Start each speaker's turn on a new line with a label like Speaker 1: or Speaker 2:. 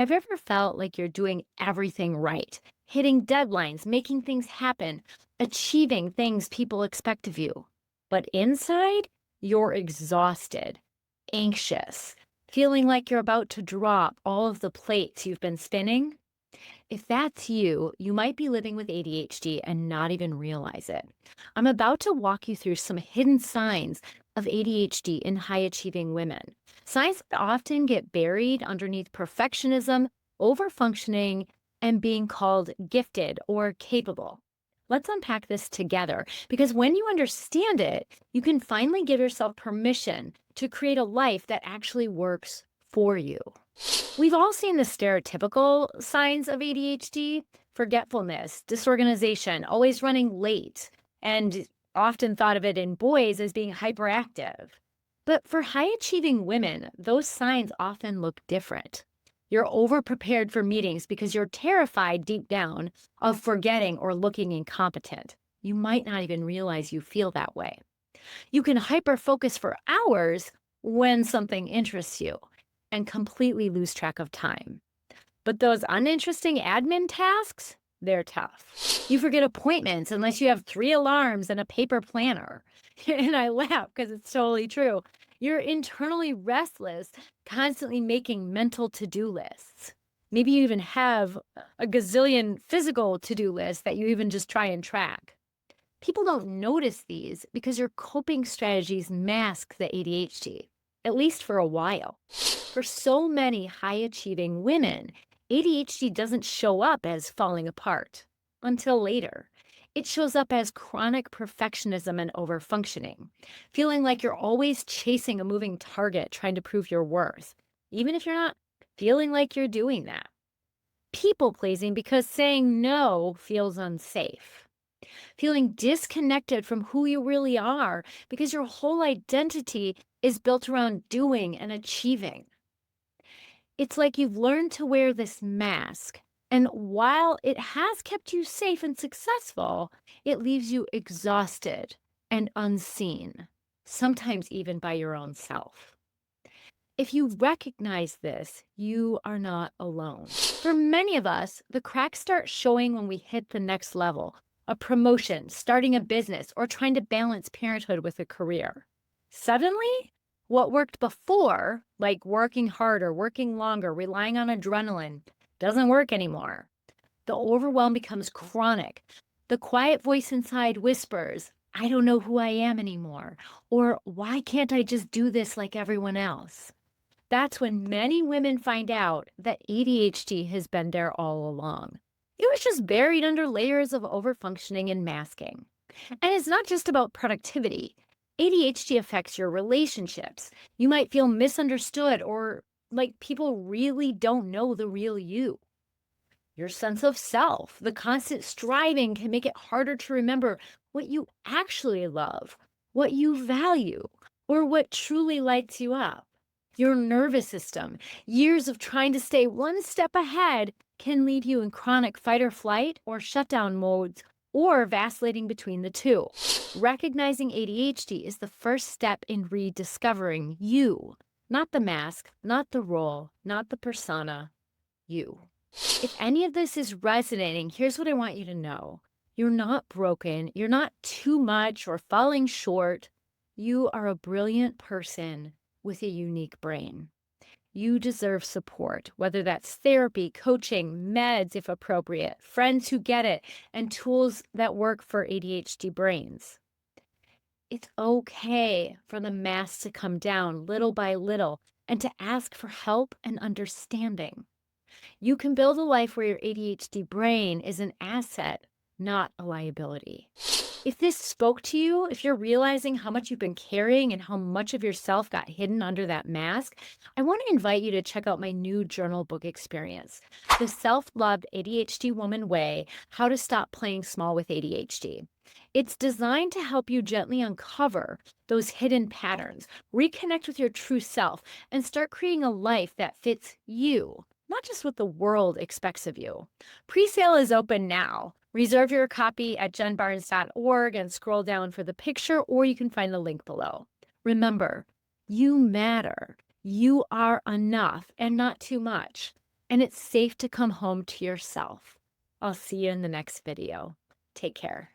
Speaker 1: Have you ever felt like you're doing everything right, hitting deadlines, making things happen, achieving things people expect of you? But inside, you're exhausted, anxious, feeling like you're about to drop all of the plates you've been spinning? If that's you, you might be living with ADHD and not even realize it. I'm about to walk you through some hidden signs of ADHD in high achieving women. Signs that often get buried underneath perfectionism, overfunctioning, and being called gifted or capable. Let's unpack this together because when you understand it, you can finally give yourself permission to create a life that actually works for you. We've all seen the stereotypical signs of ADHD: forgetfulness, disorganization, always running late, and often thought of it in boys as being hyperactive. But for high achieving women, those signs often look different. You're overprepared for meetings because you're terrified deep down of forgetting or looking incompetent. You might not even realize you feel that way. You can hyper focus for hours when something interests you and completely lose track of time. But those uninteresting admin tasks, they're tough. You forget appointments unless you have three alarms and a paper planner. And I laugh because it's totally true. You're internally restless, constantly making mental to do lists. Maybe you even have a gazillion physical to do lists that you even just try and track. People don't notice these because your coping strategies mask the ADHD, at least for a while. For so many high achieving women, ADHD doesn't show up as falling apart until later. It shows up as chronic perfectionism and overfunctioning, feeling like you're always chasing a moving target trying to prove your worth, even if you're not feeling like you're doing that. People pleasing because saying no feels unsafe. Feeling disconnected from who you really are because your whole identity is built around doing and achieving. It's like you've learned to wear this mask, and while it has kept you safe and successful, it leaves you exhausted and unseen, sometimes even by your own self. If you recognize this, you are not alone. For many of us, the cracks start showing when we hit the next level: a promotion, starting a business, or trying to balance parenthood with a career. Suddenly, what worked before, like working harder, working longer, relying on adrenaline, doesn't work anymore. The overwhelm becomes chronic. The quiet voice inside whispers, I don't know who I am anymore, or why can't I just do this like everyone else? That's when many women find out that ADHD has been there all along. It was just buried under layers of overfunctioning and masking. And it's not just about productivity. ADHD affects your relationships. You might feel misunderstood or like people really don't know the real you. Your sense of self, the constant striving can make it harder to remember what you actually love, what you value, or what truly lights you up. Your nervous system, years of trying to stay one step ahead, can leave you in chronic fight or flight or shutdown modes or vacillating between the two. Recognizing ADHD is the first step in rediscovering you, not the mask, not the role, not the persona, you. If any of this is resonating, here's what I want you to know. You're not broken. You're not too much or falling short. You are a brilliant person with a unique brain. You deserve support, whether that's therapy, coaching, meds if appropriate, friends who get it, and tools that work for ADHD brains. It's okay for the mask to come down little by little and to ask for help and understanding. You can build a life where your ADHD brain is an asset, not a liability. If this spoke to you, if you're realizing how much you've been carrying and how much of yourself got hidden under that mask, I want to invite you to check out my new journal book experience, The Self-Loved ADHD Woman Way: How to Stop Playing Small with ADHD. It's designed to help you gently uncover those hidden patterns, reconnect with your true self, and start creating a life that fits you, not just what the world expects of you. Presale is open now. Reserve your copy at jenbarnes.org and scroll down for the picture, or you can find the link below. Remember, you matter. You are enough and not too much. and it's safe to come home to yourself. I'll see you in the next video. Take care.